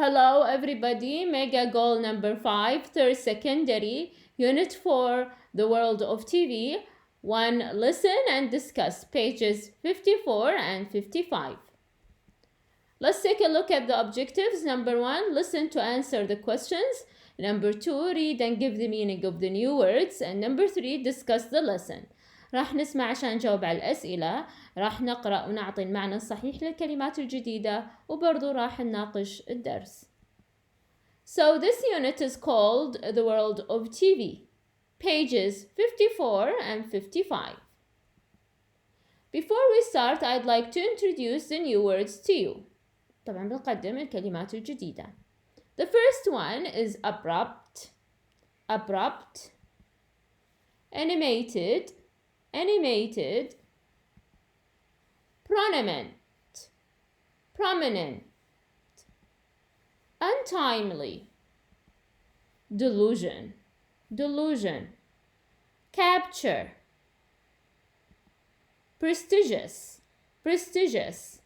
Hello everybody, mega goal number 5, third secondary, unit 4, the world of TV. 1. Listen and discuss, pages 54 and 55. Let's take a look at the objectives. Number 1, listen to answer the questions. Number 2, read and give the meaning of the new words. And number 3, discuss the lesson. راح نسمع عشان نجاوب على الأسئلة، راح نقرأ ونعطي المعنى الصحيح للكلمات الجديدة، وبرضو راح نناقش الدرس. So this unit is called The World of TV, pages 54 and 55. Before we start, I'd like to introduce the new words to you. طبعا بنقدم الكلمات الجديدة. The first one is abrupt, abrupt, animated, animated, prominent, prominent, untimely, delusion, delusion, capture, prestigious, prestigious,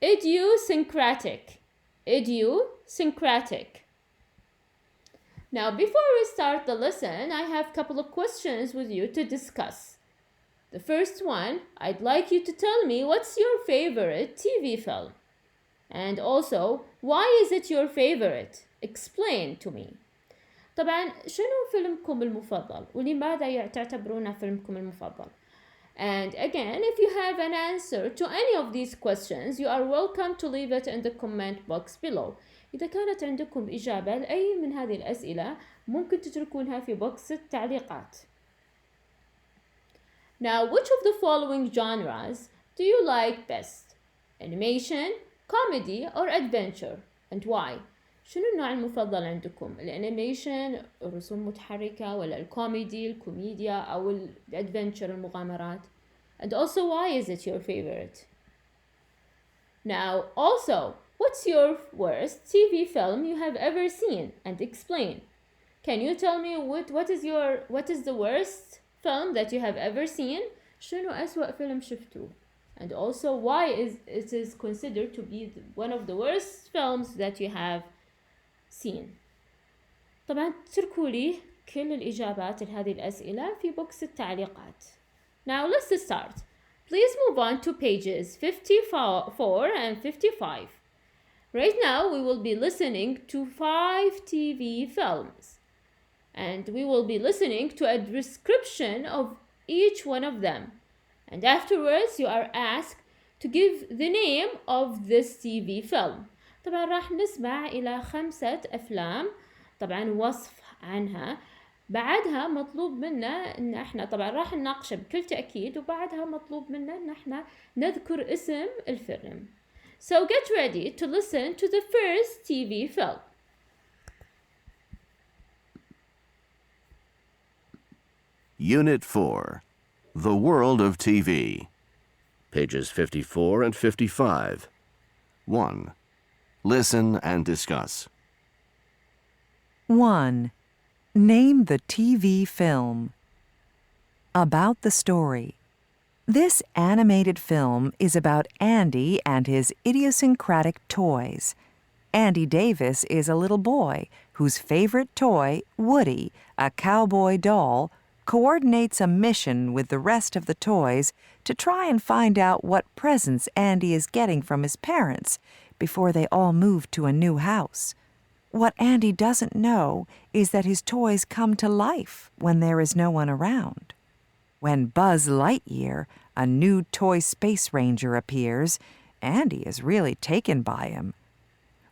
idiosyncratic, idiosyncratic. Now, before we start the lesson, I have a couple of questions with you to discuss. The first one, I'd like you to tell me what's your favorite TV film? And also, why is it your favorite? Explain to me. طبعا شنو فيلمكم المفضل؟ ولماذا تعتبرونه فيلمكم المفضل؟ And again, if you have an answer to any of these questions, you are welcome to leave it in the comment box below. إذا كانت عندكم إجابة لأي من هذه الأسئلة ممكن تتركونها في بوكس التعليقات. Now, which of the following genres do you like best? Animation, comedy, or adventure? And why? شنو النوع المفضل عندكم؟ الانيميشن، الرسوم المتحركة، ولا الكوميدي، الكوميديا، أو الادفنتشر، المغامرات؟ And also, why is it your favorite? Now, also, what's your worst TV film you have ever seen? And explain. Can you tell me what is the worst film that you have ever seen? شنو أسوأ فيلم شفتوه? And also, why it is considered to be one of the worst films that you have seen. طبعا تركوا لي كل الإجابات لهذه الأسئلة في بوكس التعليقات. Now let's start. Please move on to pages 54 and 55. Right now we will be listening to 5 TV films. And we will be listening to a description of each one of them. And afterwards you are asked to give the name of this TV film. طبعا راح نسمع إلى 5 أفلام، طبعا وصف عنها، بعدها مطلوب منا إن احنا طبعا راح نناقشه بكل تأكيد، وبعدها مطلوب منا إن احنا نذكر اسم الفيلم. So get ready to listen to the first TV film. Unit 4, The World of TV, pages 54 and 55. 1. Listen and discuss. 1. Name the TV film. About the story. This animated film is about Andy and his idiosyncratic toys. Andy Davis is a little boy whose favorite toy, Woody, a cowboy doll, coordinates a mission with the rest of the toys to try and find out what presents Andy is getting from his parents before they all move to a new house. What Andy doesn't know is that his toys come to life when there is no one around. When Buzz Lightyear, a new toy space ranger, appears, Andy is really taken by him.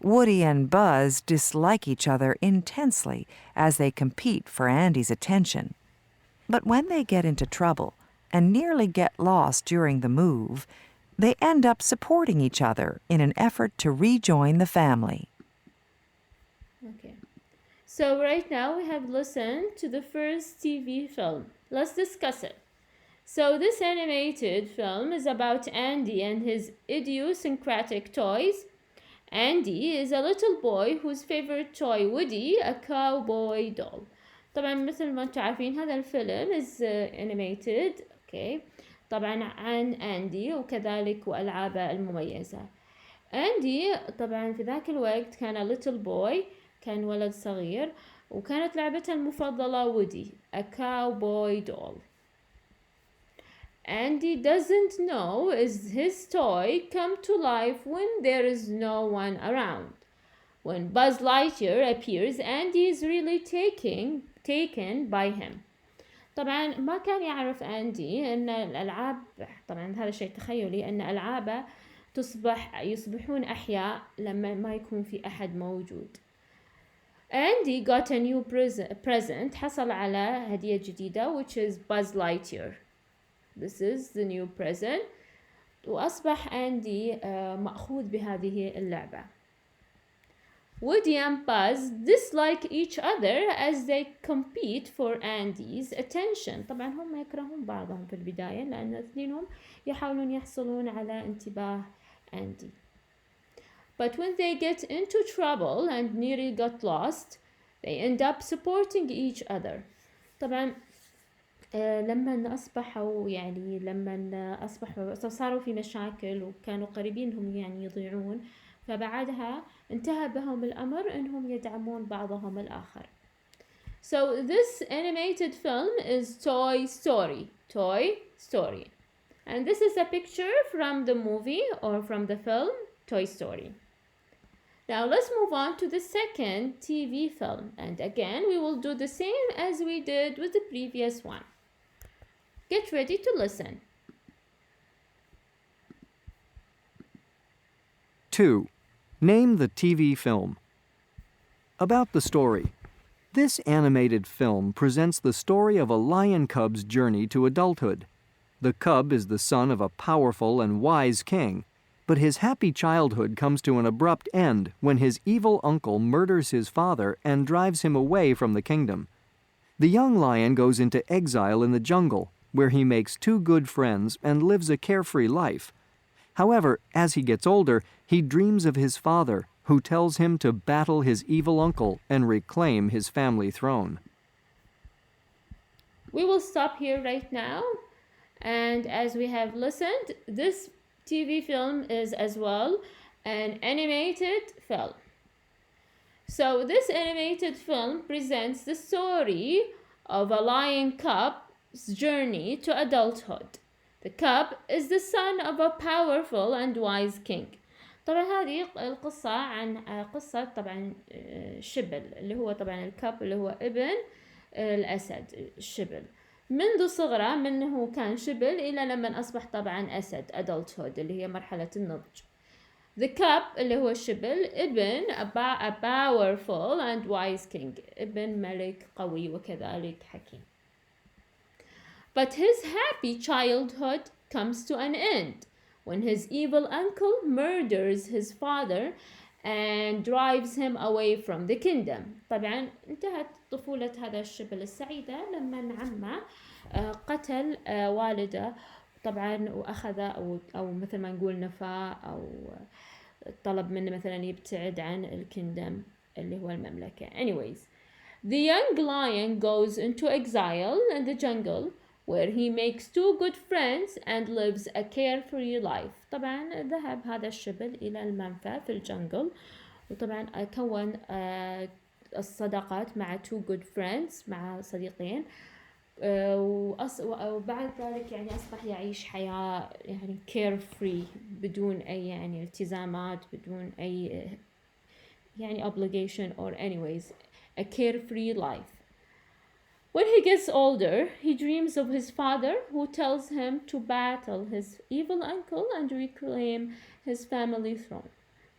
Woody and Buzz dislike each other intensely as they compete for Andy's attention. But when they get into trouble and nearly get lost during the move, they end up supporting each other in an effort to rejoin the family. Okay. So right now we have listened to the first TV film. Let's discuss it. So this animated film is about Andy and his idiosyncratic toys. Andy is a little boy whose favorite toy Woody, a cowboy doll. طبعا مثل ما انتم عارفين هذا الفيلم is animated. Okay. طبعا عن أندي وكذلك وألعابه المميزة. أندي طبعا في ذاك الوقت كان little boy، كان ولد صغير، وكانت لعبته المفضلة وودي a cowboy doll. Andy doesn't know is his toy come to life when there is no one around. When Buzz Lightyear appears, Andy is really taken by him. طبعا ما كان يعرف أندي أن الألعاب، طبعا هذا شيء تخيلي، أن ألعابه يصبحون أحياء لما ما يكون في أحد موجود. Andy got a new present، حصل على هدية جديدة which is Buzz Lightyear. This is the new present. وأصبح أندي مأخوذ بهذه اللعبة. Woody and Buzz dislike each other as they compete for Andy's attention. طبعا هم يكرهون بعضهم في البداية لأن اثنينهم يحاولون يحصلون على انتباه أندي. But when they get into trouble and nearly got lost, they end up supporting each other. طبعا لما أصبحوا صاروا في مشاكل وكانوا قريبين هم يضيعون، فبعدها انتهى بهم الأمر أنهم يدعمون بعضهم الآخر. So this animated film is Toy Story. And this is a picture from the movie or from the film Toy Story. Now let's move on to the second TV film. And again, we will do the same as we did with the previous one. Get ready to listen. 2. Name the TV film. About the story. This animated film presents the story of a lion cub's journey to adulthood. The cub is the son of a powerful and wise king, but his happy childhood comes to an abrupt end when his evil uncle murders his father and drives him away from the kingdom. The young lion goes into exile in the jungle, where he makes 2 good friends and lives a carefree life. However, as he gets older, he dreams of his father, who tells him to battle his evil uncle and reclaim his family throne. We will stop here right now. And as we have listened, this TV film is as well an animated film. So this animated film presents the story of a lion cub's journey to adulthood. The cub is the son of a powerful and wise king. طبعا هذه القصة عن قصة طبعا شبل، اللي هو طبعا الكب اللي هو ابن الأسد الشبل. منذ صغره منه كان شبل إلى لما أصبح طبعا أسد adulthood اللي هي مرحلة النضج. The cub اللي هو الشبل ابن a powerful and wise king، ابن ملك قوي وكذلك حكيم. But his happy childhood comes to an end when his evil uncle murders his father and drives him away from the kingdom. طبعا انتهت طفولة هذا الشبل السعيدة لما عمه قتل والده طبعا، وأخذ أو مثل ما نقول نفاه أو طلب منه مثلا يبتعد عن الكingdom اللي هو المملكة. Anyways, the young lion goes into exile in the jungle where he makes 2 good friends and lives a carefree life. طبعا ذهب هذا الشبل إلى المنفى في الجنجل، وطبعا كون الصداقات مع 2 good friends، مع صديقين، وبعد ذلك أصبح يعيش حياة carefree بدون أي التزامات، بدون أي obligation or anyways a carefree life. When he gets older, he dreams of his father who tells him to battle his evil uncle and reclaim his family throne.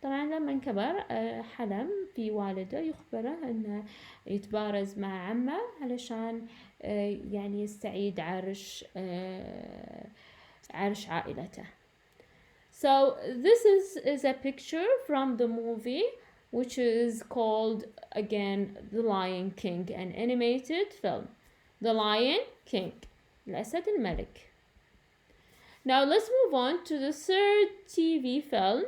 طبعا لما كبر حلم في والده يخبره أنه يتبارز مع عمه علشان يستعيد عرش عائلته. So this is a picture from the movie which is called again The Lion King, an animated film. The Lion King, الأسد الملك. Now let's move on to the third TV film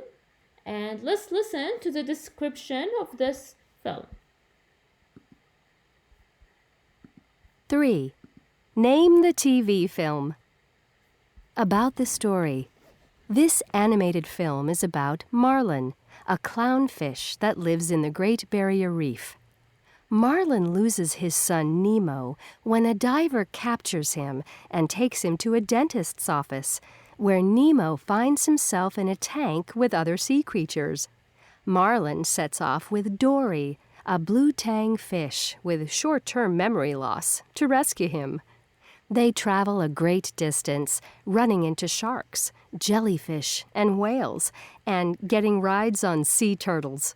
and let's listen to the description of this film. 3. Name the TV film. About the story. This animated film is about Marlin, a clownfish that lives in the Great Barrier Reef. Marlin loses his son Nemo when a diver captures him and takes him to a dentist's office, where Nemo finds himself in a tank with other sea creatures. Marlin sets off with Dory, a blue tang fish with short-term memory loss, to rescue him. They travel a great distance, running into sharks, jellyfish, and whales, and getting rides on sea turtles.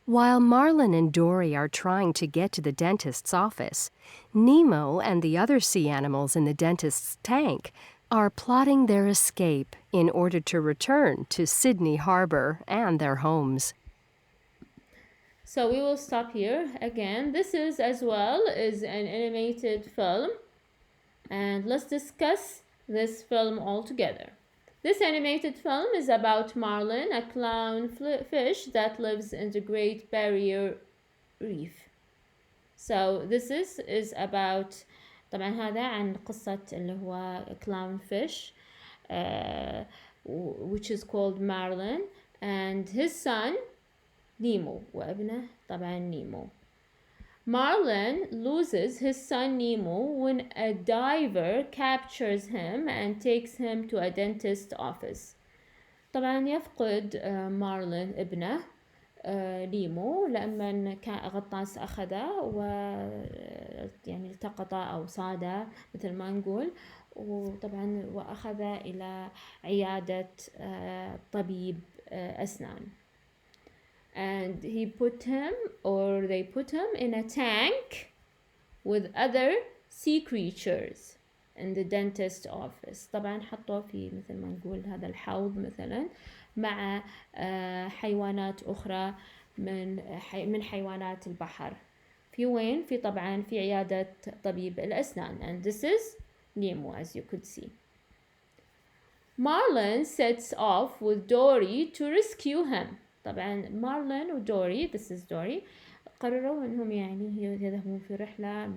While Marlin and Dory are trying to get to the dentist's office, Nemo and the other sea animals in the dentist's tank are plotting their escape in order to return to Sydney Harbor and their homes. So we will stop here. Again, this is as well is an animated film, and let's discuss this film all together. This animated film is about Marlin, a clownfish that lives in the Great Barrier Reef. So this is about طبعا هذا عن قصة اللي هو clownfish which is called Marlin and his son Nemo وابنه طبعا Nemo. Marlin loses his son Nemo when a diver captures him and takes him to a dentist's office. طبعا يفقد مارلين ابنه نيمو لما غطاس أخذه و يعني التقطه أو صاده مثل ما نقول، وطبعا وأخذه إلى عيادة طبيب أسنان. And they put him in a tank with other sea creatures in the dentist office. طبعا حطوه في مثل ما نقول هذا الحوض مثلا مع حيوانات أخرى من حيوانات البحر. في وين؟ في طبعا في عيادة طبيب الأسنان. And this is Nemo, as you could see. Marlin sets off with Dory to rescue him. طبعا مارلين ودوري this is Dory قرروا انهم يعني يذهبون في رحلة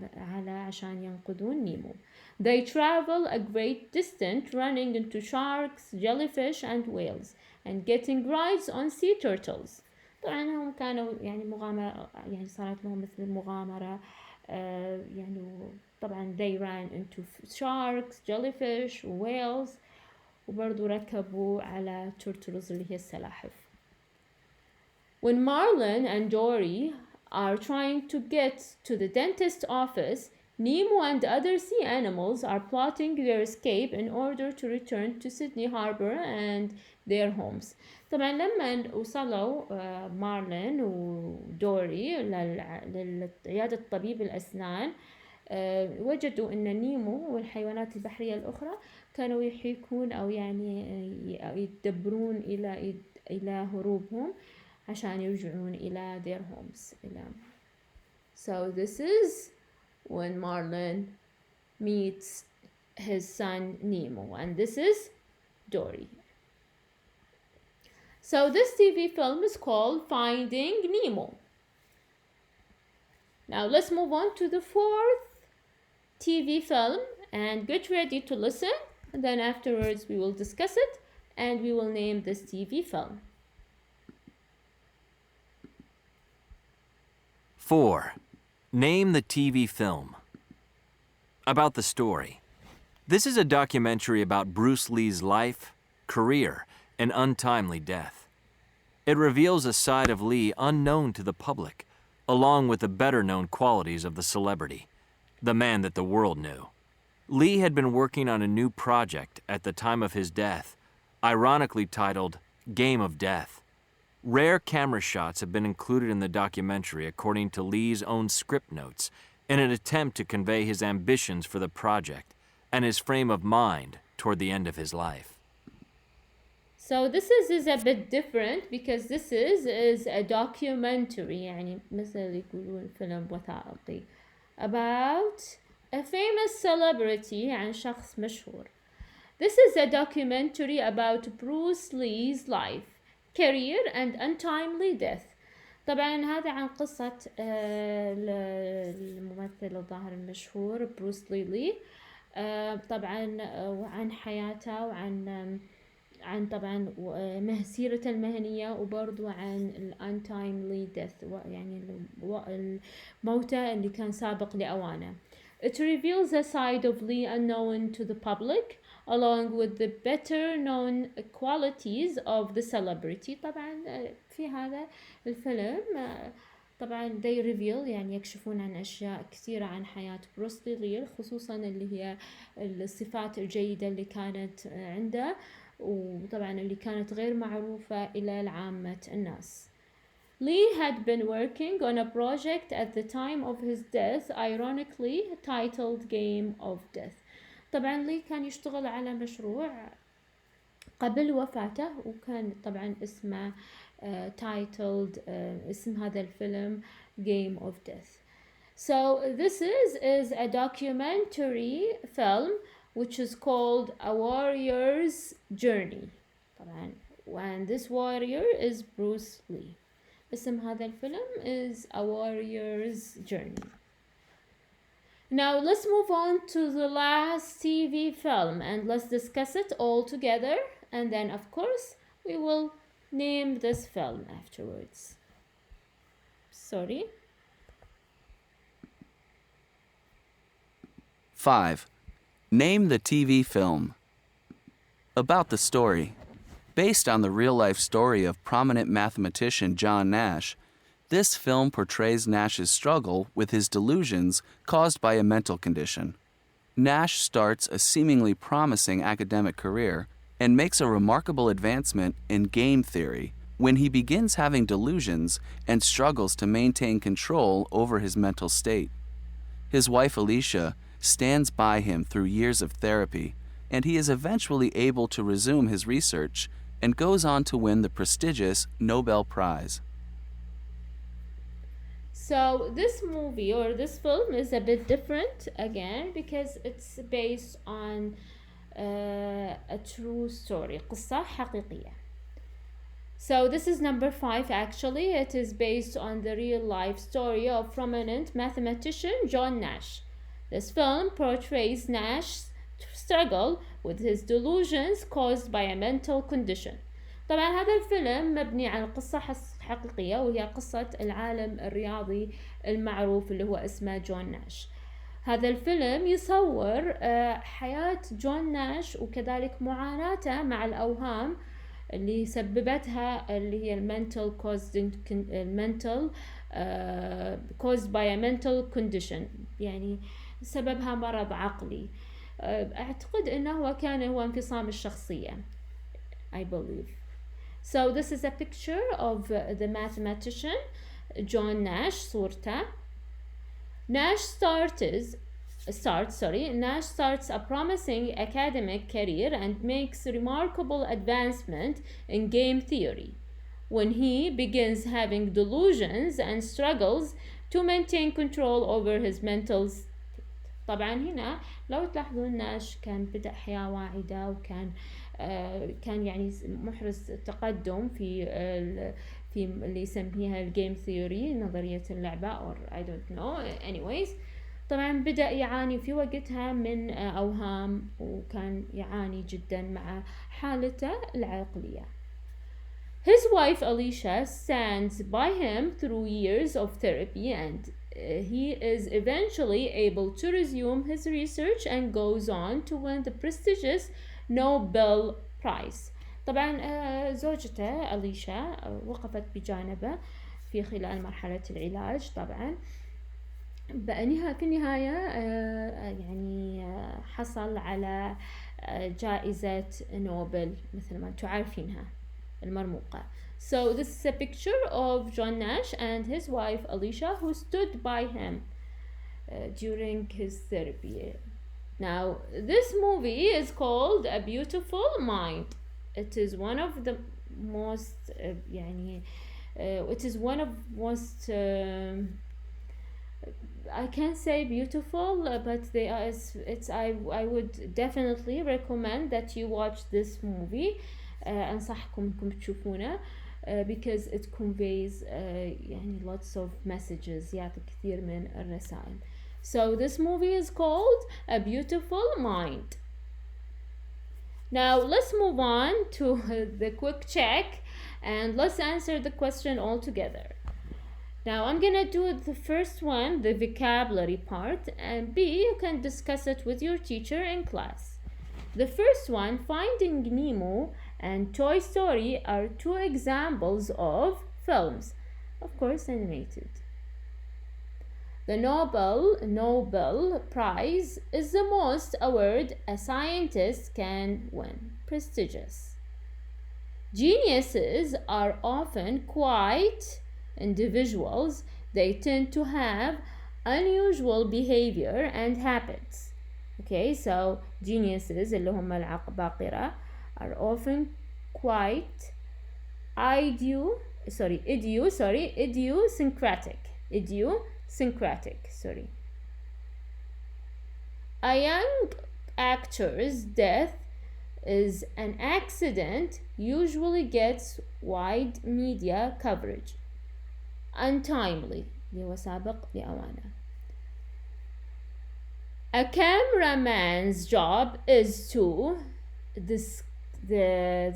عشان ينقذون نيمو. They travel a great distance running into sharks, jellyfish and whales and getting rides on sea turtles. طبعا هم كانوا يعني مغامرة، يعني صارت لهم مثل مغامرة يعني طبعا they ran into sharks, jellyfish, whales وبرضو ركبوا على turtles اللي هي السلاحف. When Marlin and Dory are trying to get to the dentist's office, Nemo and other sea animals are plotting their escape in order to return to Sydney Harbor and their homes. طبعا لما وصلوا مارلين ودوري لعيادة طبيب الأسنان وجدوا أن نيمو والحيوانات البحرية الأخرى كانوا يحيكون أو يعني يدبرون إلى هروبهم عشان يرجعون إلى their homes. So this is when Marlin meets his son Nemo, and this is Dory. So this TV film is called Finding Nemo. Now let's move on to the fourth TV film and get ready to listen, and then afterwards we will discuss it and we will name this TV film. 4. Name the TV film. About the story. This is a documentary about Bruce Lee's life, career, and untimely death. It reveals a side of Lee unknown to the public, along with the better-known qualities of the celebrity, the man that the world knew. Lee had been working on a new project at the time of his death, ironically titled Game of Death. Rare camera shots have been included in the documentary according to Lee's own script notes in an attempt to convey his ambitions for the project and his frame of mind toward the end of his life. So this is a bit different because this is a documentary يعني مثل يقولون فيلم وثائقي about a famous celebrity عن شخص مشهور. This is a documentary about Bruce Lee's life, career and untimely death. طبعا هذا عن قصة الممثل الظاهر المشهور بروس لي طبعا وعن حياته وعن عن طبعا سيرته المهنية وبرضو عن ال untimely death يعني الموتى اللي كان سابق لأوانه. It reveals a side of Lee unknown to the public along with the better known qualities of the celebrity. طبعا في هذا الفيلم طبعا they reveal يعني يكشفون عن أشياء كثيرة عن حياة بروس لي خصوصا اللي هي الصفات الجيدة اللي كانت عنده وطبعا اللي كانت غير معروفة إلى عامة الناس. Lee had been working on a project at the time of his death, ironically titled Game of Death. طبعا لي كان يشتغل على مشروع قبل وفاته وكان طبعا اسمه titled اسم هذا الفيلم Game of Death. So this is a documentary film which is called A Warrior's Journey. طبعا and this warrior is Bruce Lee. اسم هذا الفيلم is A Warrior's Journey. Now let's move on to the last TV film and let's discuss it all together and then of course we will name this film afterwards. Sorry. 5. Name the TV film. About the story. Based on the real-life story of prominent mathematician John Nash, this film portrays Nash's struggle with his delusions caused by a mental condition. Nash starts a seemingly promising academic career and makes a remarkable advancement in game theory when he begins having delusions and struggles to maintain control over his mental state. His wife Alicia stands by him through years of therapy, and he is eventually able to resume his research and goes on to win the prestigious Nobel Prize. So this movie or this film is a bit different again because it's based on a true story, قصة حقيقية. So this is number 5 actually. It is based on the real life story of prominent mathematician John Nash. This film portrays Nash's struggle with his delusions caused by a mental condition. طبعا هذا الفيلم مبني على قصة حقيقية وهي قصة العالم الرياضي المعروف اللي هو اسمه جون ناش. هذا الفيلم يصور حياة جون ناش وكذلك معاناته مع الأوهام اللي سببتها اللي هي caused by a mental condition يعني سببها مرض عقلي. أعتقد أنه هو انفصام الشخصية I believe. So this is a picture of the mathematician John Nash صورته. Nash starts a promising academic career and makes remarkable advancement in game theory when he begins having delusions and struggles to maintain control over his mental state. طبعا هنا لو تلاحظون ناش كان بدأ حياة واعدة وكان كان يعني محرز تقدم في اللي يسميها الجيم ثيوري نظرية اللعبة or I don't know anyways. طبعا بدأ يعاني في وقتها من أوهام وكان يعاني جدا مع حالته العقلية. His wife Alicia stands by him through years of therapy and he is eventually able to resume his research and goes on to win the prestigious Nobel Prize. طبعا زوجته أليشا وقفت بجانبه في خلال مرحلة العلاج. طبعا في النهاية يعني حصل على جائزة نوبل مثل ما انتم عارفينها المرموقة. So this is a picture of John Nash and his wife Alicia who stood by him during his therapy. Now this movie is called A Beautiful Mind. It is one of the most I can't say beautiful, but I would definitely recommend that you watch this movie. أنصحكم إنكم تشوفونه because it conveys يعني lots of messages يعطي كثير من الرسائل. So this movie is called A Beautiful Mind. Now let's move on to the quick check and let's answer the question all together. Now I'm gonna do the first one, the vocabulary part, and B, you can discuss it with your teacher in class. The first one, Finding Nemo and Toy Story are two examples of films, of course animated. The Nobel Prize is the most award a scientist can win, prestigious. Geniuses are often quiet individuals. They tend to have unusual behavior and habits. Okay, so geniuses اللي هم العباقرة are often quiet, idiosyncratic. A young actor's death is an accident usually gets wide media coverage. Untimely اللي هو سابق لأوانه. A cameraman's job is to the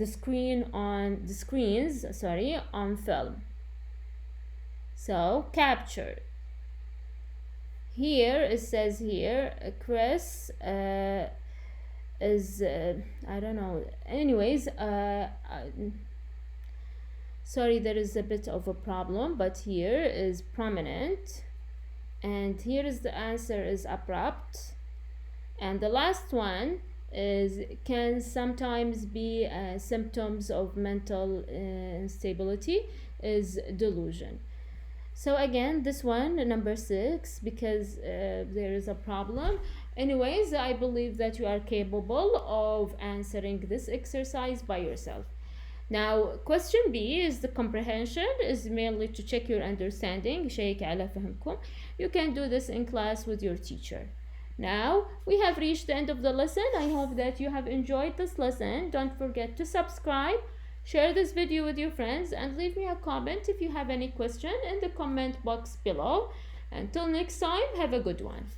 screens on film. So capture. Here it says here Chris is I don't know. Anyways, sorry, there is a bit of a problem, but here is prominent. And here is the answer is abrupt, and the last one is can sometimes be symptoms of mental instability is delusion. So again, this one number 6, because there is a problem. Anyways, I believe that you are capable of answering this exercise by yourself. Now, question B is the comprehension, is mainly to check your understanding. شيك على فهمكم. You can do this in class with your teacher. Now, we have reached the end of the lesson. I hope that you have enjoyed this lesson. Don't forget to subscribe, share this video with your friends, and leave me a comment if you have any question in the comment box below. Until next time, have a good one.